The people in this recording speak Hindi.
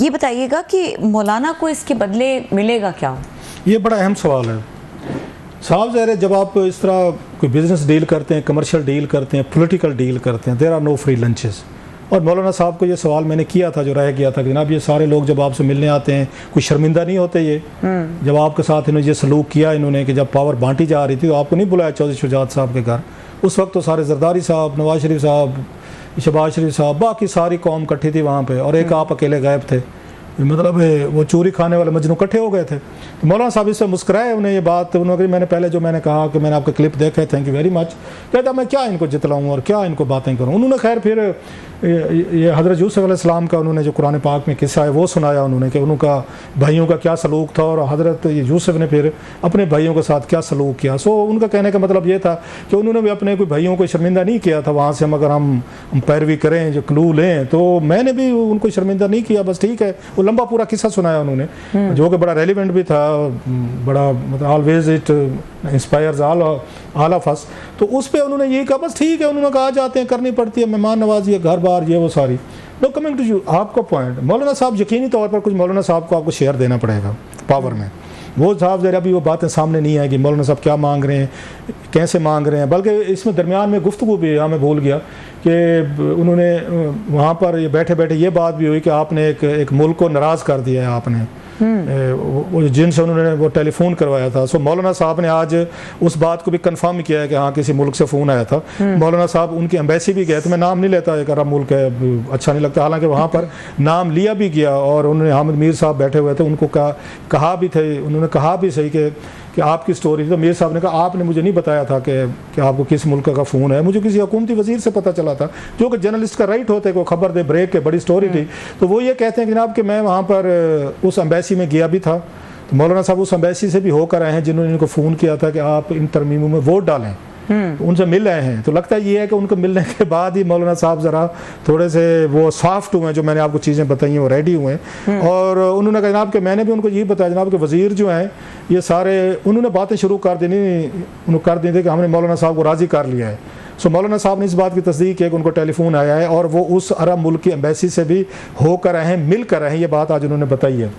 ये बताइएगा कि मौलाना को इसके बदले मिलेगा क्या? ये बड़ा अहम सवाल है साहब। ज़ाहिर है जब आप इस तरह कोई बिज़नेस डील करते हैं, कमर्शियल डील करते हैं, पॉलिटिकल डील करते हैं, there are no free lunches. और मौलाना साहब को ये सवाल मैंने किया था जो रह गया था कि जनाब ये सारे लोग जब आपसे मिलने आते हैं कोई शर्मिंदा नहीं होते ये जब आपके साथ इन्होंने ये सलूक किया इन्होंने कि जब पावर बांटी जा रही थी तो आपको नहीं बुलाया चौधरी शुजात साहब के घर? उस वक्त तो सारे जरदारी साहब, नवाज शरीफ साहब, शहबाज शरीफ साहब, बाकी सारी कौम इकट्ठी थी वहाँ पे और एक आप अकेले गायब थे। मतलब वो चोरी खाने वाले मजनू इकट्ठे हो गए थे। तो मौलाना साहब इससे मुस्कुराए, उन्हें ये बात उन्होंने मैंने पहले जो मैंने कहा कि मैंने आपका क्लिप देखा है, थैंक यू वेरी मच। कहता मैं क्या इनको जितलाऊँ और क्या इनको बातें करूँ। उन्होंने खैर फिर ये हज़रत यूसुफ अलैहिस्सलाम का उन्होंने जो कुरान पाक में किस्सा है वो सुनाया उन्होंने कि उनका भाइयों का क्या सलूक था और हज़रत यूसुफ ने फिर अपने भाइयों के साथ क्या सलूक किया। सो उनका कहने का मतलब ये था कि उन्होंने भी अपने कोई भाइयों को शर्मिंदा नहीं किया था। वहाँ से हम अगर हम पैरवी करें, जो क्लू लें, तो मैंने भी उनको शर्मिंदा नहीं किया। बस ठीक है, वो लंबा पूरा किस्सा सुनाया उन्होंने जो कि बड़ा रेलिवेंट भी था, बड़ा मतलब always it inspires all of us. तो उस पर उन्होंने यही कहा बस ठीक है, उन्होंने कहा जाते हैं, करनी पड़ती है, मेहमान नवाजी है, घर बार ये वो सारी। नो कमिंग टू यू, आपका पॉइंट मौलाना साहब यकीनी तौर पर कुछ मौलाना साहब को आपको शेयर देना पड़ेगा पावर में। वो साहब जरा अभी वो बातें सामने नहीं आएगी मौलाना साहब क्या मांग रहे हैं, कैसे मांग रहे हैं। बल्कि इसमें दरमियान में गुफ्तगू भी है, मैं भूल गया कि उन्होंने वहाँ पर ये बैठे बैठे ये बात भी हुई कि आपने एक मुल्क को नाराज़ कर दिया है आपने, वो जिनसे उन्होंने वो टेलीफोन करवाया था। सो मौलाना साहब ने आज उस बात को भी कंफर्म किया है कि हाँ किसी मुल्क से फ़ोन आया था। मौलाना साहब उनकी एम्बेसी भी गए, तो मैं नाम नहीं लेता, एक अरब मुल्क है, अच्छा नहीं लगता, हालांकि वहाँ पर नाम लिया भी गया और उन्होंने हामिद मीर साहब बैठे हुए थे, उनको कहा भी थे, उन्होंने कहा भी सही कि आपकी स्टोरी। तो मीर साहब ने कहा आपने मुझे नहीं बताया था कि आपको किस मुल्क का फ़ोन है, मुझे किसी हुकूमती वजीर से पता चला था, जो कि जर्नलिस्ट का राइट होता है को खबर दे, ब्रेक के, बड़ी स्टोरी थी। तो वो ये कहते हैं कि जनाब कि मैं वहाँ पर उस एम्बेसी में गया भी था। तो मौलाना साहब उस एम्बेसी से भी होकर आए हैं जिन्होंने इनको फ़ोन किया था कि आप इन तरमीमों में वोट डालें, तो उनसे मिल रहे हैं। तो लगता ये है कि उनको मिलने के बाद ही मौलाना साहब ज़रा थोड़े से वो सॉफ्ट हुए हैं, जो मैंने आपको चीज़ें बताई हैं वो रेडी हुए हैं। और उन्होंने कहा जनाब कि मैंने भी उनको यही बताया जनाब कि वज़ीर जो हैं ये सारे उन्होंने बातें शुरू कर दी थी कि हमने मौलाना साहब को राज़ी कर लिया है। सो मौलाना साहब ने इस बात की तस्दीक की कि उनको टेलीफोन आया है और वो उस अरब मुल्क की एम्बेसी से भी होकर आए हैं, मिल कर आए हैं, ये बात आज उन्होंने बताई है।